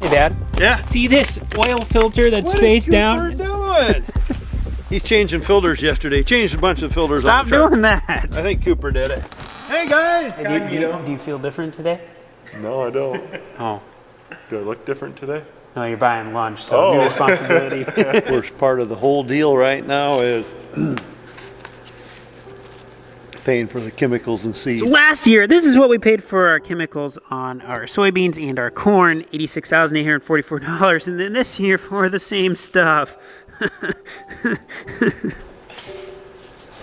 Hey, Dad. Yeah. See this oil filter that's face down? What is Cooper doing? He's changing filters yesterday. Changed a bunch of filters. Stop on the truck. doing that. I think Cooper did it. Hey guys. Hey, do you feel different today? No, I don't. Oh. Do I look different today? No, you're buying lunch, so new responsibility. Worst part of the whole deal right now is paying for the chemicals and seeds. So last year, this is what we paid for our chemicals on our soybeans and our corn, $86,844. And then this year for the same stuff.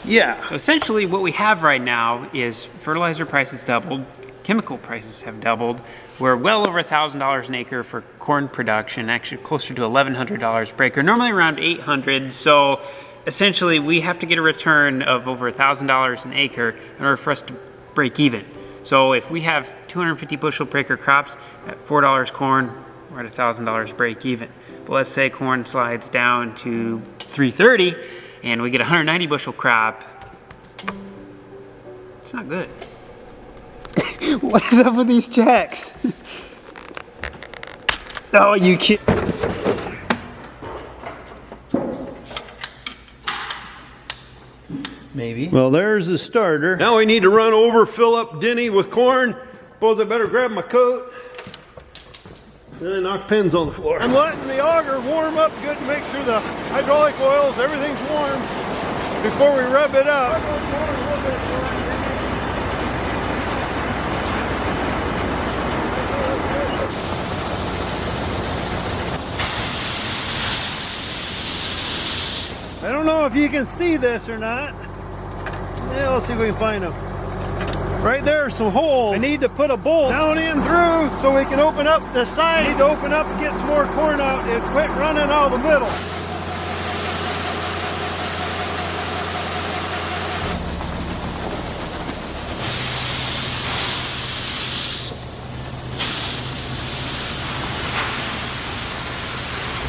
Yeah. So essentially what we have right now is fertilizer prices doubled, chemical prices have doubled. We're well over $1,000 an acre for corn production, actually closer to $1,100 per acre, normally around $800. So essentially we have to get a return of over $1,000 an acre in order for us to break even. So if we have 250 bushel per acre crops at $4 corn, we're at $1,000 break even. But let's say corn slides down to $330 and we get a 190 bushel crop. It's not good. What is up with these checks? Oh, you kid. Maybe. Well, there's the starter. Now we need to run over, fill up Denny with corn. Suppose I better grab my coat. And then knock pins on the floor. I'm letting the auger warm up good to make sure the hydraulic oils, everything's warm before we rev it up. I don't know if you can see this or not. Yeah, let's see if we can find them. Right there's some holes. I need to put a bolt down in through so we can open up the side. I need to open up and get some more corn out and quit running out of the middle.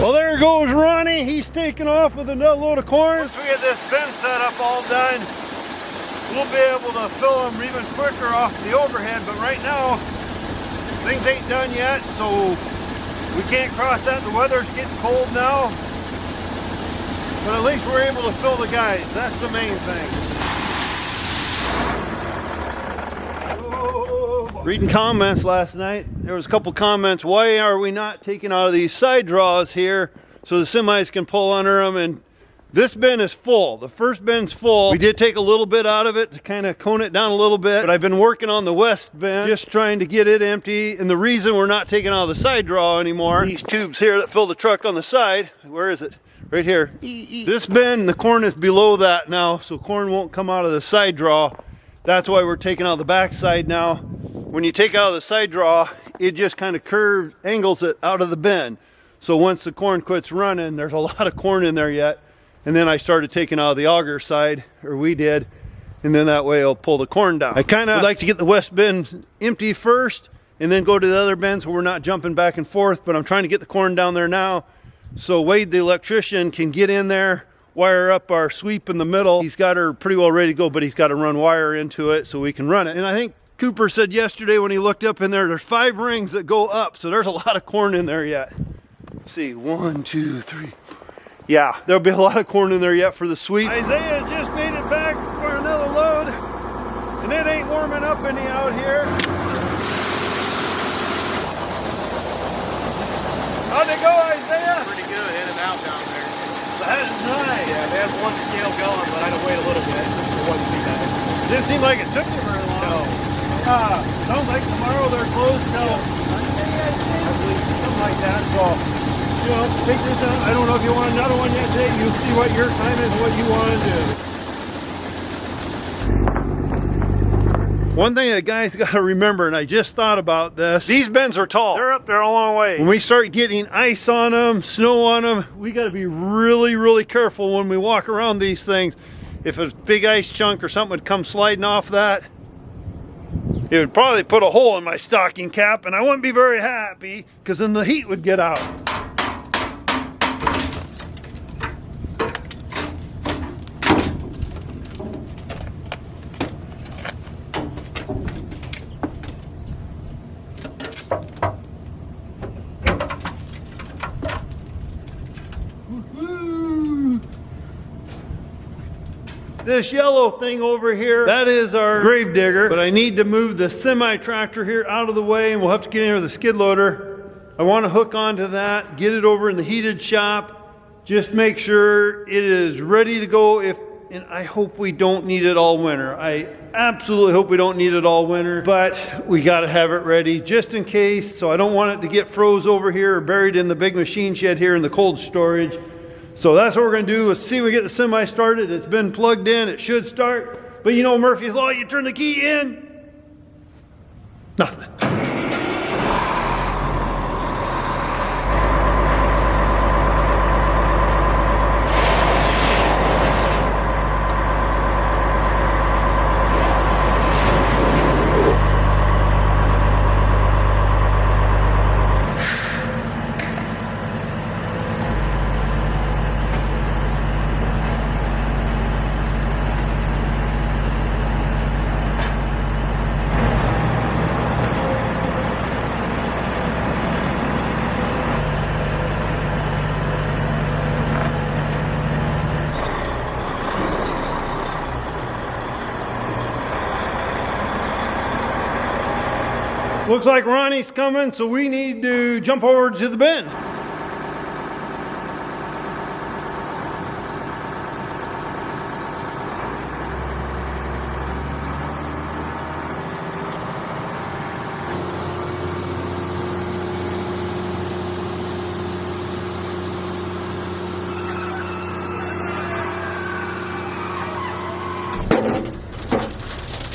Well, there goes Ronnie. He's taking off with another load of corn. Once we get this bin set up all done, we'll be able to fill them even quicker off the overhead. But right now, things ain't done yet, so we can't cross that. The weather's getting cold now. But at least we're able to fill the guys. That's the main thing. Reading comments last night, there was a couple comments, why are we not taking out of these side draws here so the semis can pull under them? And this bin is full. The first bin's full. We did take a little bit out of it to kind of cone it down a little bit, but I've been working on the west bin, just trying to get it empty. And the reason we're not taking out of the side draw anymore, these tubes here that fill the truck on the side, where is it? Right here. This bin, the corn is below that now, so corn won't come out of the side draw. That's why we're taking out the back side now. When you take out of the side draw, it just kind of curves, angles it out of the bin. So once the corn quits running, there's a lot of corn in there yet. And then I started taking out of the auger side, or we did, and then that way it'll pull the corn down. I kind of would like to get the west bin empty first, and then go to the other bin so we're not jumping back and forth, but I'm trying to get the corn down there now, so Wade, the electrician, can get in there, wire up our sweep in the middle. He's got her pretty well ready to go, but he's got to run wire into it so we can run it. And I think Cooper said yesterday when he looked up in there, there's 5 rings that go up, so there's a lot of corn in there yet. Let's see, 1, 2, 3. Yeah, there'll be a lot of corn in there yet for the sweep. Isaiah just made it back for another load, and it ain't warming up any out here. How'd it go, Isaiah? Pretty good, in and out down there. That is nice. Yeah, they had one scale going, but I had to wait a little bit. It wasn't too bad. Didn't seem like it took you very long. No. Sounds like tomorrow they're closed till Monday, I believe, something like that. So, you know, take your time. I don't know if you want another one yet today. You'll see what your time is, what you want to do. One thing that guys got to remember, and I just thought about this, these bins are tall. They're up there a long way. When we start getting ice on them, snow on them, we got to be really, really careful when we walk around these things. If a big ice chunk or something would come sliding off that, it would probably put a hole in my stocking cap, and I wouldn't be very happy because then the heat would get out. Woo-hoo. This yellow thing over here, that is our grave digger, but I need to move the semi-tractor here out of the way, and we'll have to get in here with the skid loader. I want to hook onto that, get it over in the heated shop, just make sure it is ready to go and I hope we don't need it all winter. I absolutely hope we don't need it all winter, but we got to have it ready just in case, so I don't want it to get froze over here or buried in the big machine shed here in the cold storage. So that's what we're going to do, is see if we get the semi started. It's been plugged in, it should start. But you know Murphy's Law, you turn the key in, nothing. Looks like Ronnie's coming, so we need to jump over to the bin. Did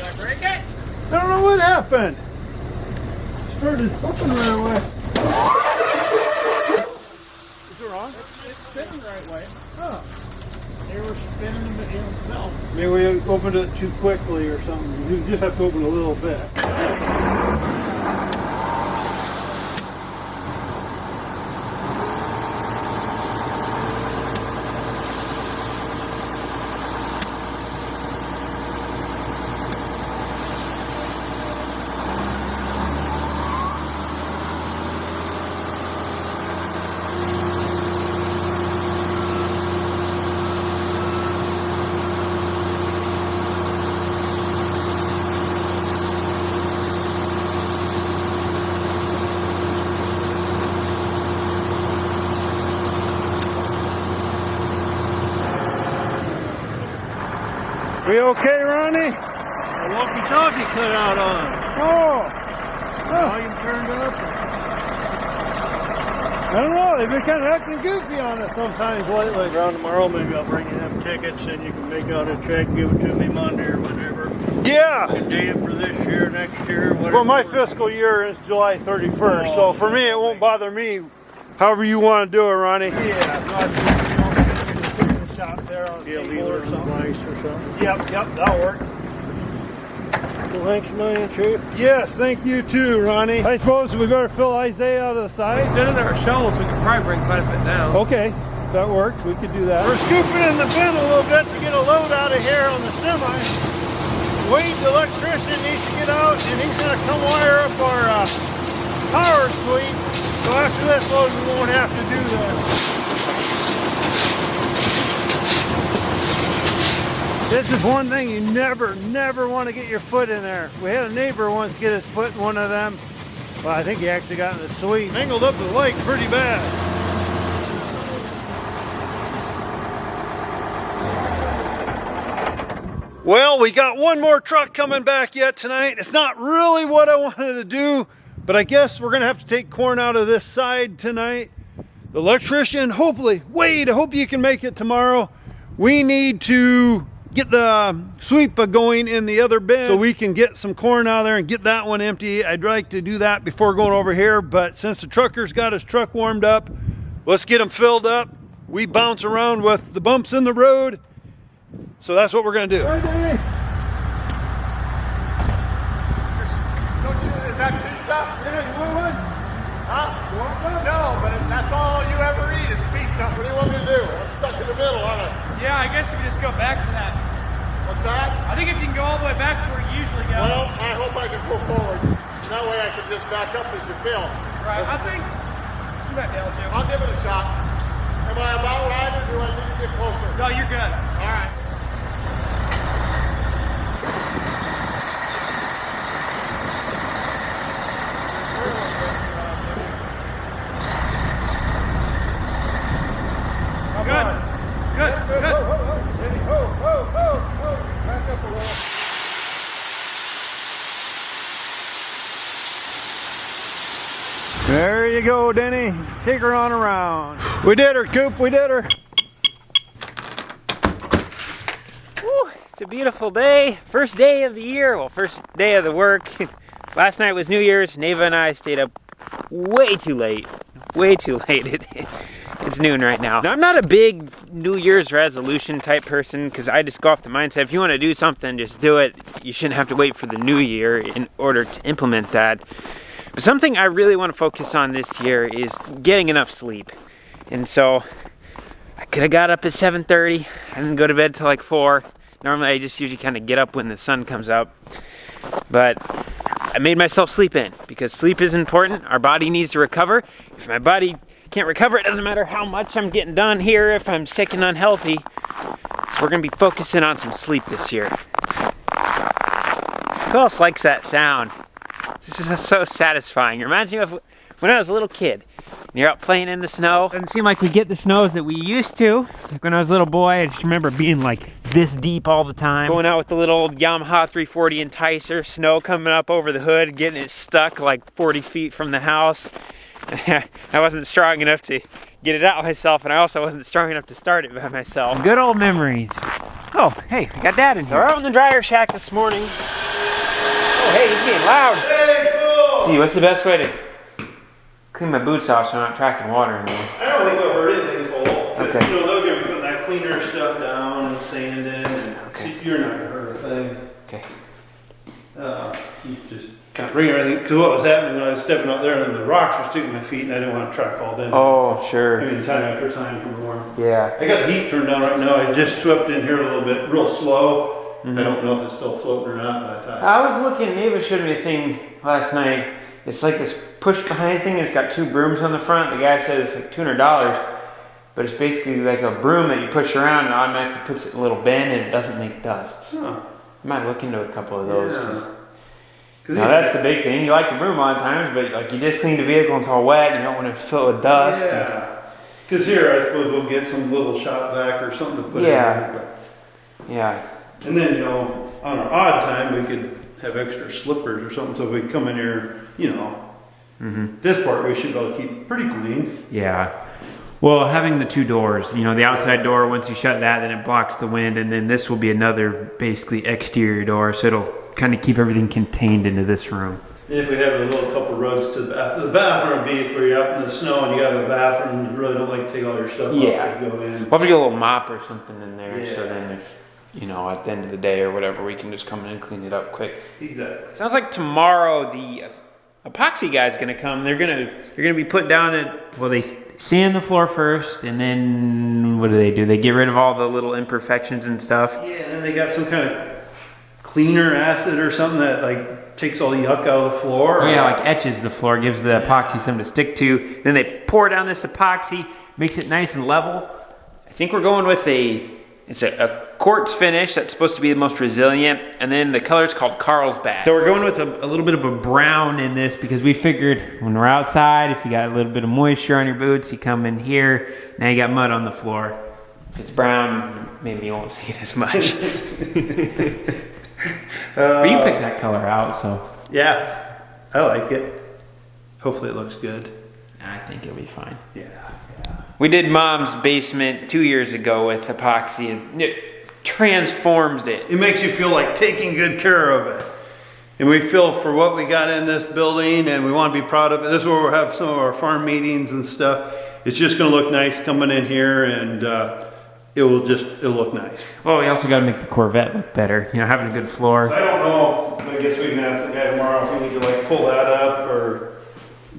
I break it? I don't know what happened. Started something right away. Is it wrong? It's spinning the right way. Huh. They were spinning the belts. Maybe we opened it too quickly or something. You just have to open a little bit. We okay, Ronnie? The walkie-talkie cut out on. Oh! Volume turned up. I don't know, they've been kind of acting goofy on us sometimes lately. Around tomorrow, maybe I'll bring you them tickets and you can make out a check, give it to me Monday or whatever. Yeah! You date it for this year, next year, whatever. Well, my fiscal year is July 31st, so for me, it won't bother me. However you want to do it, Ronnie. Yeah, so I can the shop there on the table or something. Yep, that'll work. Well, thanks a million, Chief. Yes, thank you too, Ronnie. I suppose we better fill Isaiah out of the side. Instead of our shovels, we could probably bring quite a bit down. Okay, that works. We could do that. We're scooping in the bin a little bit to get a load out of here on the semi. Wade, the electrician, needs to get out and he's going to come wire up our power suite. So after this load, we won't have to do that. This is one thing you never want to get your foot in there. We had a neighbor once get his foot in one of them. Well, I think he actually got in the suite. Angled up the lake pretty bad. Well, we got one more truck coming back yet tonight. It's not really what I wanted to do, but I guess we're gonna have to take corn out of this side tonight. The electrician, hopefully, Wade, I hope you can make it tomorrow. We need to get the sweep going in the other bin so we can get some corn out of there and get that one empty. I'd like to do that before going over here, but since the trucker's got his truck warmed up, let's get him filled up. We bounce around with the bumps in the road, so that's what we're gonna do. Is that pizza? Yeah, you want one? Huh? You want one? No, but if that's all you ever eat is pizza. What do you want me to do? I'm stuck in the middle, aren't I? Yeah, I guess if you just go back to that. What's that? I think if you can go all the way back to where you usually go. Well, I hope I can pull forward. That way I can just back up as you fill. Right, I think you might be able to. I'll give it a shot. Am I about right or do I need to get closer? No, you're good. All right. Good. Denny, ho. Back up a little. There you go, Denny. Take her on around. We did her, Coop. We did her. Woo, it's a beautiful day. First day of the year. Well, first day of the work. Last night was New Year's. Neva and I stayed up way too late. Way too late. It's noon right now. Now, I'm not a big New Year's resolution type person because I just go off the mindset, if you want to do something, just do it. You shouldn't have to wait for the new year in order to implement that. But something I really want to focus on this year is getting enough sleep. And so I could have got up at 7:30. I didn't go to bed till like 4. Normally I just usually kind of get up when the sun comes up. But I made myself sleep in because sleep is important. Our body needs to recover. If my body can't recover, it doesn't matter how much I'm getting done here if I'm sick and unhealthy. So we're going to be focusing on some sleep this year. Who else likes that sound? This is so satisfying. It reminds me of when I was a little kid. And you're out playing in the snow. Doesn't seem like we get the snows that we used to. Like when I was a little boy, I just remember being like this deep all the time. Going out with the little old Yamaha 340 enticer, snow coming up over the hood, getting it stuck like 40 feet from the house. I wasn't strong enough to get it out myself, and I also wasn't strong enough to start it by myself. Some good old memories. Oh, hey, we got Dad in here. We're out in the dryer shack this morning. Oh, hey, he's getting loud. Hey, cool. See, what's the best way to clean my boots off so I'm not tracking water anymore? I don't think I've heard anything full. Okay. You know, they're going to be putting that cleaner stuff down and sanding. And Okay. You're not going to hurt a thing. Okay. You just kind of bring everything. Because what was happening when I was stepping out there and then the rocks were sticking in my feet and I didn't want to track all them. Oh, I sure. mean, time after time from warm. Yeah. I got the heat turned down right now. I just swept in here a little bit, real slow. I don't know if it's still floating or not by the time. I was looking, Neva showed me a thing last night. It's like this push behind thing. It's got 2 brooms on the front. The guy said it's like $200. But it's basically like a broom that you push around and automatically puts it in a little bin and it doesn't make dust. Huh. I might look into a couple of those. Yeah. Now that's the big thing. You like the broom a lot of times, but like you just cleaned the vehicle and it's all wet and you don't want to fill it with dust. Yeah. Because here I suppose we'll get some little shop vac or something to put in there. Yeah. And then, you know, on an odd time, we could have extra slippers or something, so if we come in here, you know, this part we should be able to keep pretty clean. Yeah. Well, having the 2 doors, you know, the outside door, once you shut that, then it blocks the wind, and then this will be another basically exterior door, so it'll kind of keep everything contained into this room. And if we have a little couple rows to the bathroom would be if we're out in the snow and you got a bathroom, you really don't like to take all your stuff off to go in. We'll have to get a little mop or something in there, so Yeah. then if, you know, at the end of the day or whatever, we can just come in and clean it up quick. Exactly. Sounds like tomorrow the epoxy guy's gonna come. They're gonna be put down at, well, they sand the floor first, and then what do? They get rid of all the little imperfections and stuff. Yeah, and then they got some kind of cleaner acid or something that like takes all the yuck out of the floor. Oh yeah, like etches the floor, gives the epoxy something to stick to. Then they pour down this epoxy, makes it nice and level. I think we're going with a quartz finish that's supposed to be the most resilient, and then the color is called Carlsbad. So we're going with a little bit of a brown in this because we figured when we're outside, if you got a little bit of moisture on your boots, you come in here, now you got mud on the floor. If it's brown, maybe you won't see it as much. But you picked that color out, so. Yeah, I like it. Hopefully it looks good. I think it'll be fine. Yeah. We did Mom's basement 2 years ago with epoxy, and it transformed it. It makes you feel like taking good care of it. And we feel for what we got in this building, and we want to be proud of it. This is where we'll have some of our farm meetings and stuff. It's just going to look nice coming in here, and it'll look nice. Well, we also got to make the Corvette look better. You know, having a good floor. I don't know. I guess we can ask the guy tomorrow if we need to like pull that up or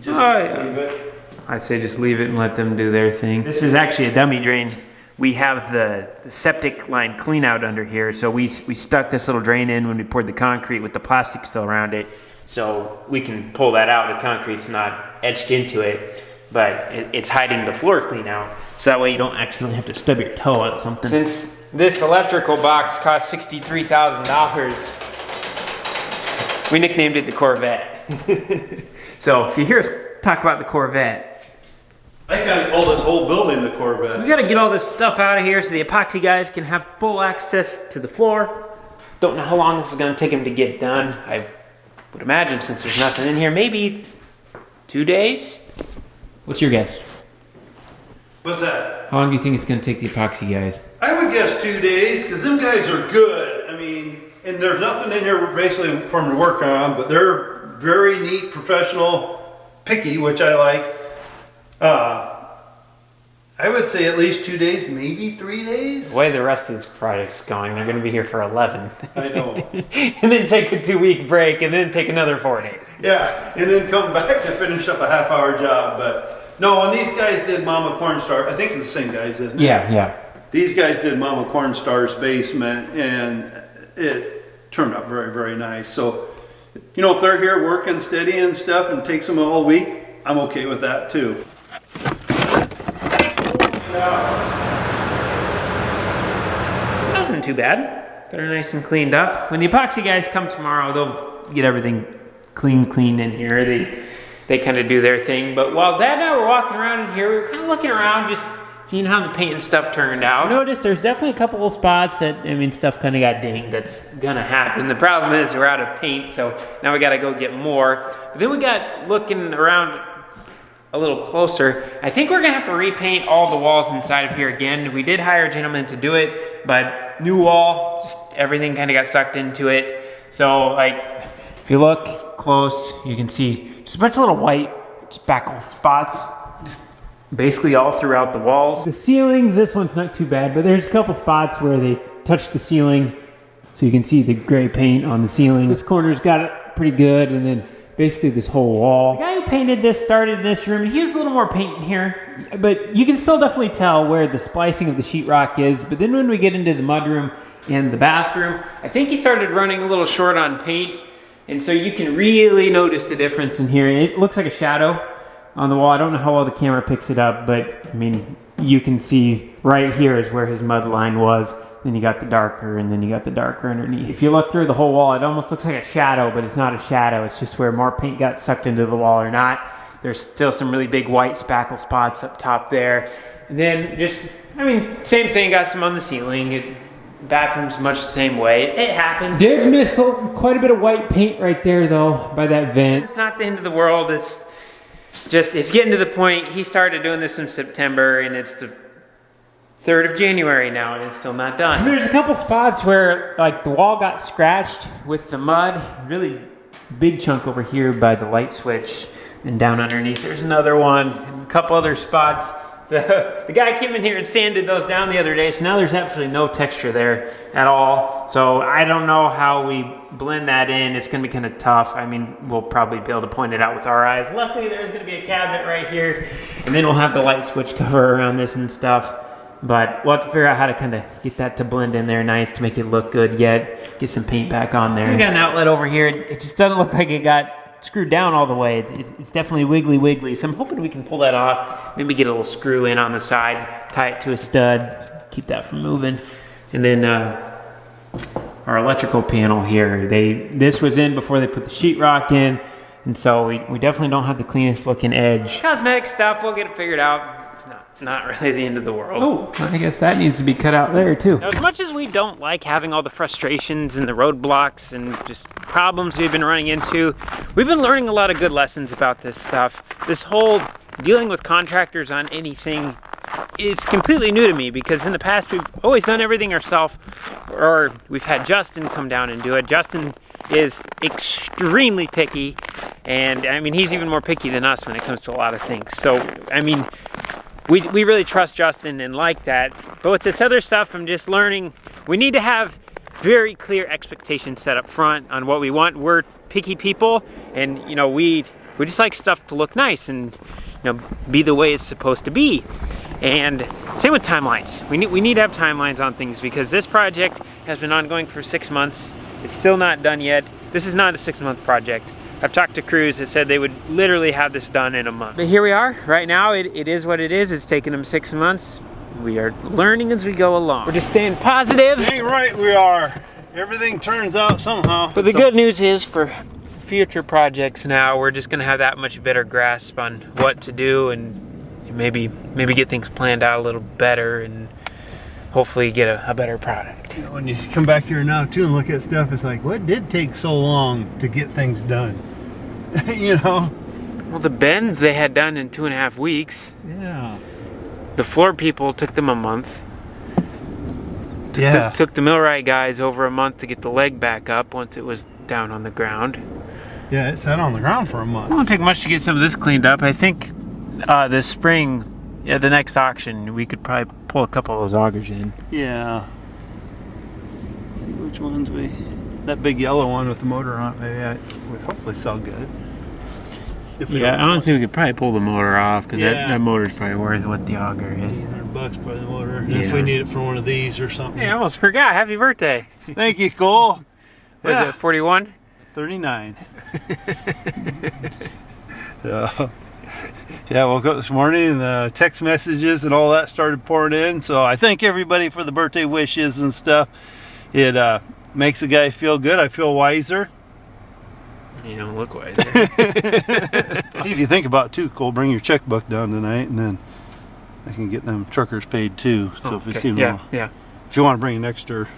just leave it. I'd say just leave it and let them do their thing. This is actually a dummy drain. We have the septic line clean out under here, so we stuck this little drain in when we poured the concrete with the plastic still around it, so we can pull that out. The concrete's not etched into it, but it's hiding the floor clean out. So that way you don't accidentally have to stub your toe on something. Since this electrical box cost $63,000, we nicknamed it the Corvette. So if you hear us talk about the Corvette, I kind of call this whole building the Corvette. we gotta get all this stuff out of here so the epoxy guys can have full access to the floor. Don't know how long this is gonna take them to get done. I would imagine, since there's nothing in here, maybe 2 days? What's your guess? What's that? How long do you think it's gonna take the epoxy guys? I would guess 2 days, because them guys are good. I mean, and there's nothing in here basically for them to work on, but they're very neat, professional, picky, which I like. I would say at least 2 days, maybe 3 days. The way the rest of this project's going, they're gonna be here for 11. I know. And then take a 2-week break, and then take another 4 days. Yeah, and then come back to finish up a half-hour job. But no, and these guys did Mama Cornstar. I think it's the same guys, isn't it? Yeah. These guys did Mama Cornstar's basement, and it turned out very, very nice. So, you know, if they're here working steady and stuff and takes them all week, I'm okay with that too. That wasn't too bad. Got her nice and cleaned up. When the epoxy guys come tomorrow, they'll get everything clean in here. They kind of do their thing. But while Dad and I were walking around in here, we were kind of looking around, just seeing how the paint and stuff turned out. I noticed there's definitely a couple of spots that, I mean, stuff kind of got dinged. That's gonna happen. The problem is we're out of paint, so now we gotta go get more. But then we got looking around a little closer. I think we're gonna have to repaint all the walls inside of here again. We did hire a gentleman to do it, but new wall, just everything kind of got sucked into it. So, like, if you look close, you can see just a bunch of little white spackle spots, just basically all throughout the walls. The ceilings, this one's not too bad, but there's a couple spots where they touched the ceiling, so you can see the gray paint on the ceiling. This corner's got it pretty good, and then basically this whole wall. The guy who painted this started in this room. He used a little more paint in here, but you can still definitely tell where the splicing of the sheetrock is. But then when we get into the mudroom and the bathroom, I think he started running a little short on paint, and so you can really notice the difference in here. It looks like a shadow on the wall. I don't know how well the camera picks it up, but I mean, you can see right here is where his mud line was. Then you got the darker, and then you got the darker underneath. If you look through the whole wall, it almost looks like a shadow, but it's not a shadow. It's just where more paint got sucked into the wall or not. There's still some really big white spackle spots up top there. And then just, I mean, same thing, got some on the ceiling. Bathroom's much the same way. It happens. Did miss quite a bit of white paint right there, though, by that vent. It's not the end of the world. It's just, it's getting to the point. He started doing this in September, and it's the 3rd of January now, and it's still not done. There's a couple spots where, like, the wall got scratched with the mud. Really big chunk over here by the light switch. And down underneath, there's another one. And a couple other spots. The guy came in here and sanded those down the other day, so now there's absolutely no texture there at all. So I don't know how we blend that in. It's gonna be kind of tough. I mean, we'll probably be able to point it out with our eyes. Luckily, there's gonna be a cabinet right here, and then we'll have the light switch cover around this and stuff. But we'll have to figure out how to kind of get that to blend in there nice to make it look good yet. Get some paint back on there. We got an outlet over here. It just doesn't look like it got screwed down all the way. It's definitely wiggly. So I'm hoping we can pull that off. Maybe get a little screw in on the side, tie it to a stud, keep that from moving. And then our electrical panel here, this was in before they put the sheetrock in. And so we definitely don't have the cleanest looking edge. Cosmetic stuff, we'll get it figured out. Not really the end of the world. Oh, I guess that needs to be cut out there too. Now, as much as we don't like having all the frustrations and the roadblocks and just problems we've been running into, we've been learning a lot of good lessons about this stuff. This whole dealing with contractors on anything is completely new to me, because in the past we've always done everything ourselves, or we've had Justin come down and do it. Justin is extremely picky, and I mean, he's even more picky than us when it comes to a lot of things. So, I mean, we really trust Justin and like that. But with this other stuff, I'm just learning we need to have very clear expectations set up front on what we want. We're picky people, and you know, we just like stuff to look nice and, you know, be the way it's supposed to be. And same with timelines. We need to have timelines on things, because this project has been ongoing for 6 months. It's still not done yet. This is not a 6-month project. I've talked to crews that said they would literally have this done in a month. But here we are. Right now, it is what it is. It's taken them 6 months. We are learning as we go along. We're just staying positive. Dang right we are. Everything turns out somehow. But the good news is for future projects now, we're just gonna have that much better grasp on what to do and maybe get things planned out a little better and hopefully get a better product. You know, when you come back here now too and look at stuff, it's like, what did take so long to get things done? You know? Well, the bends they had done in 2.5 weeks. Yeah. The floor people took them a month. Yeah. Took the millwright guys over a month to get the leg back up once it was down on the ground. Yeah, it sat on the ground for a month. It won't take much to get some of this cleaned up. I think this spring, yeah, the next auction, we could probably pull a couple of those augers in. Yeah. Let's see which ones we... That big yellow one with the motor on it, maybe I would hopefully sell good. If we Yeah, don't- honestly, we could probably pull the motor off because Yeah. that motor's probably worth what the auger is. $800 by the motor. And Yeah. if we need it for one of these or something. Hey, I almost forgot. Happy birthday. Thank you, Cole. Was Yeah. it 41? 39. Yeah. Yeah, woke up this morning and the text messages and all that started pouring in. So I thank everybody for the birthday wishes and stuff. It makes the guy feel good. I feel wiser. You don't look wiser. If you think about it too, Cole, bring your checkbook down tonight and then I can get them truckers paid too. So if, it's, yeah. if you want to bring an extra,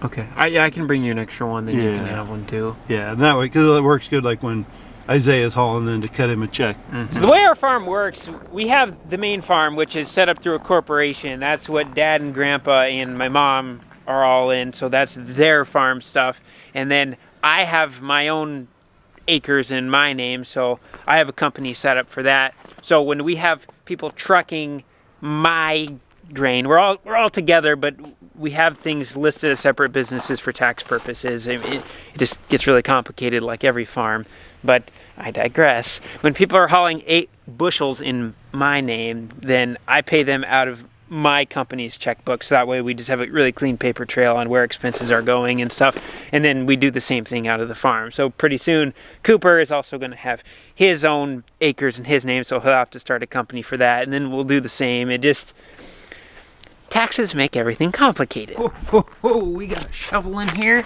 Okay. I can bring you an extra one, then you can Yeah. have one too. yeah, and that way, because it works good like when Isaiah's hauling in to cut him a check. So the way our farm works, we have the main farm, which is set up through a corporation. That's what Dad and Grandpa and my mom are all in. So that's their farm stuff. And then I have my own acres in my name, so I have a company set up for that. So when we have people trucking my grain, we're all together, but we have things listed as separate businesses for tax purposes. It just gets really complicated like every farm, but I digress. When people are hauling 8 bushels in my name, then I pay them out of my company's checkbook, so that way we just have a really clean paper trail on where expenses are going and stuff, and then we do the same thing out of the farm. So pretty soon Cooper is also going to have his own acres in his name, so he'll have to start a company for that, and then we'll do the same. It just, taxes make everything complicated. Whoa, we got a shovel in here,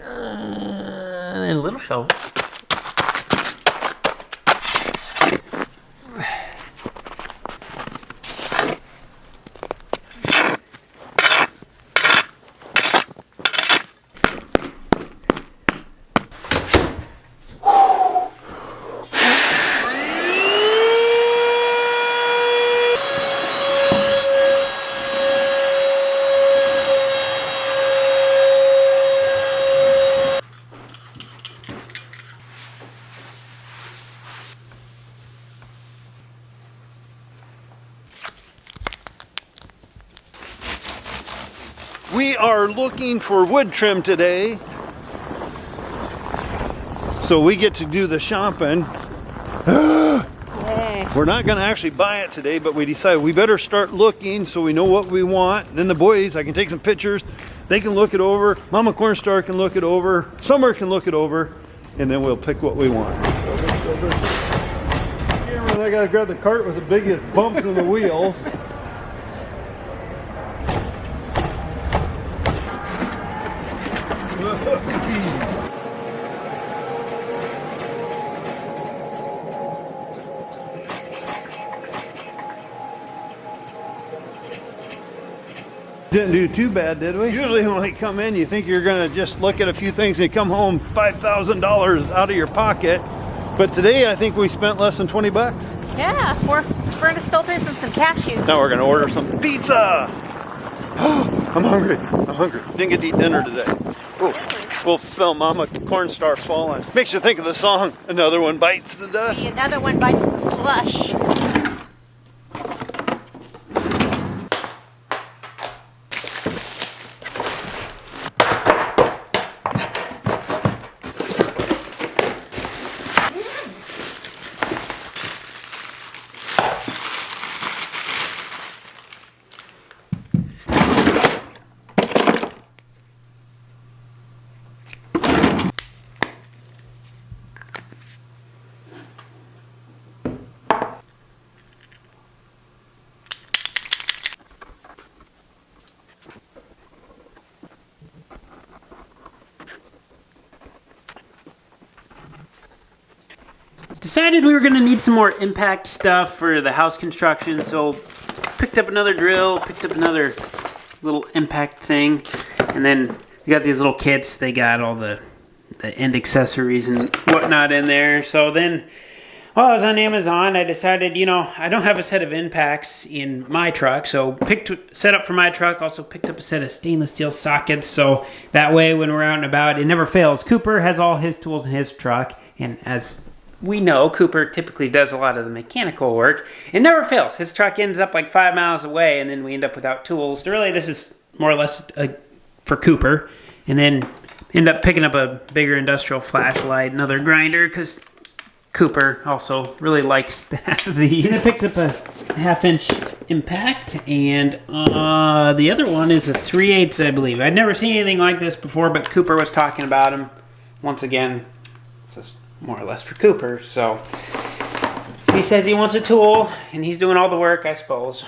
and a little shovel. We are looking for wood trim today, so we get to do the shopping. We're not going to actually buy it today, but we decided we better start looking so we know what we want. Then the boys, I can take some pictures, they can look it over, Mama Cornstar can look it over, Summer can look it over, and then we'll pick what we want. I got to grab the cart with the biggest bumps in the wheels. Didn't do too bad, did we? Usually when we come in, you think you're gonna just look at a few things and come home $5,000 out of your pocket. But today, I think we spent less than 20 bucks. Yeah, we're gonna still pay some cashews. Now we're gonna order some pizza. I'm hungry. Didn't get to eat dinner today. Oh, we'll film Mama Cornstar falling. Makes you think of the song, Another One Bites the Dust. Another one bites the slush. Decided we were gonna need some more impact stuff for the house construction, so picked up another drill, picked up another little impact thing, and then we got these little kits. They got all the end accessories and whatnot in there. So then, while I was on Amazon, I decided, you know, I don't have a set of impacts in my truck, so set up for my truck. Also picked up a set of stainless steel sockets, so that way when we're out and about, it never fails. Cooper has all his tools in his truck, and as we know, Cooper typically does a lot of the mechanical work. It never fails. His truck ends up like 5 miles away, and then we end up without tools. So really, this is more or less for Cooper. And then end up picking up a bigger industrial flashlight, another grinder, because Cooper also really likes to have these. I picked up a 1/2-inch impact, and the other one is a 3/8, I believe. I'd never seen anything like this before, but Cooper was talking about them. Once again, this is more or less for Cooper, so he says he wants a tool, and he's doing all the work, I suppose.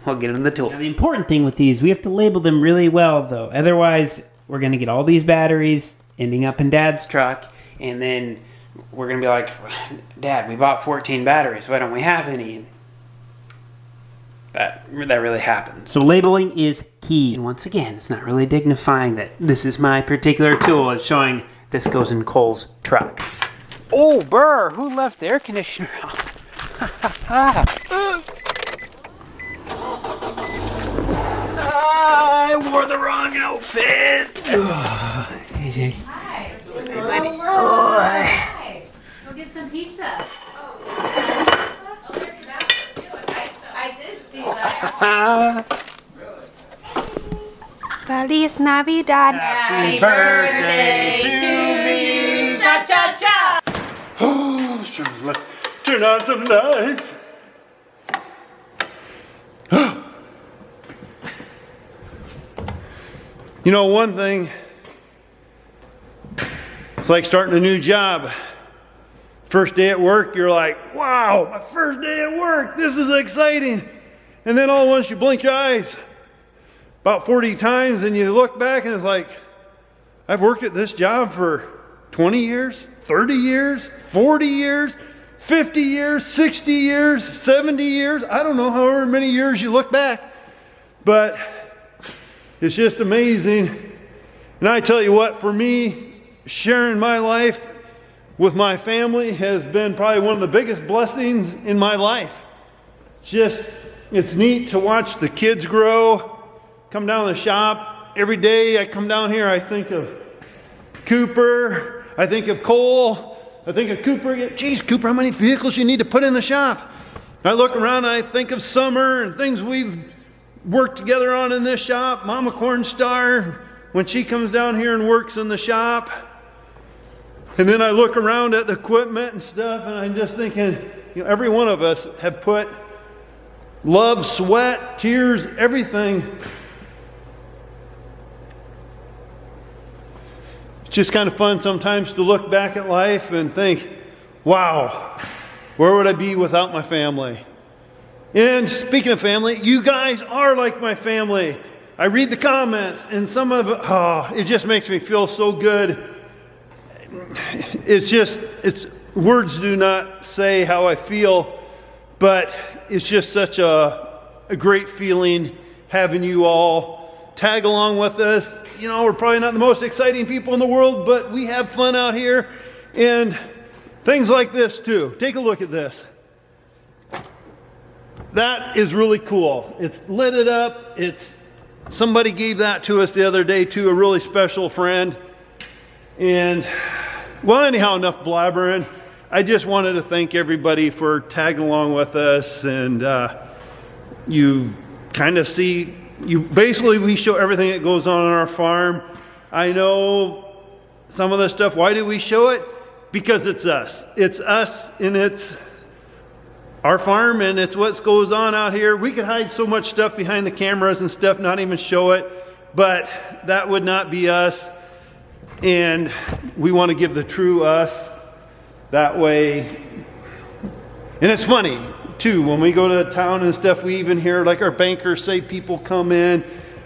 We'll get him the tool. Now, the important thing with these, we have to label them really well, though. Otherwise, we're going to get all these batteries ending up in Dad's truck, and then we're going to be like, Dad, we bought 14 batteries. Why don't we have any? That really happens. So labeling is key. And once again, it's not really dignifying that this is my particular tool. It's showing this goes in Cole's truck. Oh, brr, who left the air conditioner on? I wore the wrong outfit. Easy. Hi. Oh, Hi. Go get some pizza. I did see that. Feliz Navidad. Happy birthday to me. Cha cha cha. Oh, sure, let's turn on some lights. You know, one thing, it's like starting a new job. First day at work, you're like, wow, my first day at work, this is exciting. And then all at once you blink your eyes about 40 times and you look back and it's like, I've worked at this job for 20 years, 30 years, 40 years, 50 years, 60 years, 70 years. I don't know however many years you look back, but it's just amazing. And I tell you what, for me, sharing my life with my family has been probably one of the biggest blessings in my life. It's neat to watch the kids grow, come down to the shop. Every day I come down here, I think of Cooper, I think of Cole, I think of Cooper. Geez, Cooper, how many vehicles you need to put in the shop? I look around and I think of Summer and things we've worked together on in this shop. Mama Cornstar, when she comes down here and works in the shop. And then I look around at the equipment and stuff, and I'm just thinking, you know, every one of us have put love, sweat, tears, everything. It's just kind of fun sometimes to look back at life and think, wow, where would I be without my family? And speaking of family, you guys are like my family. I read the comments, and some of it, it just makes me feel so good. It's words do not say how I feel, but it's just such a great feeling having you all tag along with us. You know, we're probably not the most exciting people in the world, but we have fun out here, and things like this too. Take a look at this. That is really cool. It's lit it up. Somebody gave that to us the other day too, a really special friend. And well, anyhow, enough blabbering. I just wanted to thank everybody for tagging along with us, and you kind of see, we show everything that goes on our farm. I know some of the stuff. Why do we show it? Because it's us. It's us, and it's our farm, and it's what goes on out here. We could hide so much stuff behind the cameras and stuff, not even show it, but that would not be us. And we want to give the true us that way. And it's funny too, when we go to town and stuff, we even hear like our bankers say people come in,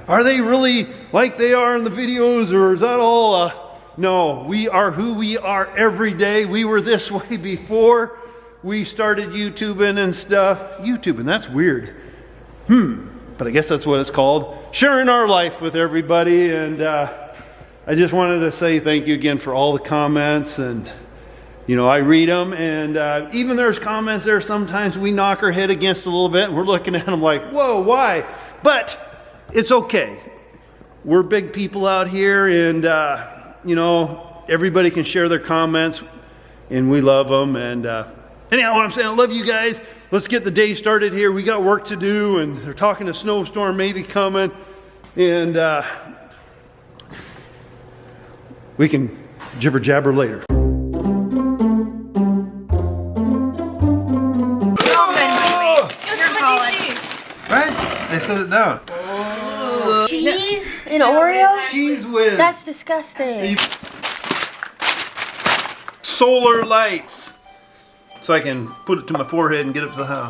are they really like they are in the videos, or is that all no, we are who we are every day. We were this way before, we started YouTubing and stuff. YouTubing, that's weird. But I guess that's what it's called. Sharing our life with everybody. And I just wanted to say thank you again for all the comments. And, you know, I read them. And even there's comments there sometimes we knock our head against a little bit. And we're looking at them like, whoa, why? But it's okay. We're big people out here. And, you know, everybody can share their comments. And we love them. And anyhow, what I'm saying, I love you guys. Let's get the day started here. We got work to do, and they're talking a snowstorm maybe coming. And we can jibber jabber later. Right? They set it down. Cheese and Oreos? Cheese whiz. That's disgusting. Solar lights. So I can put it to my forehead and get up to the house.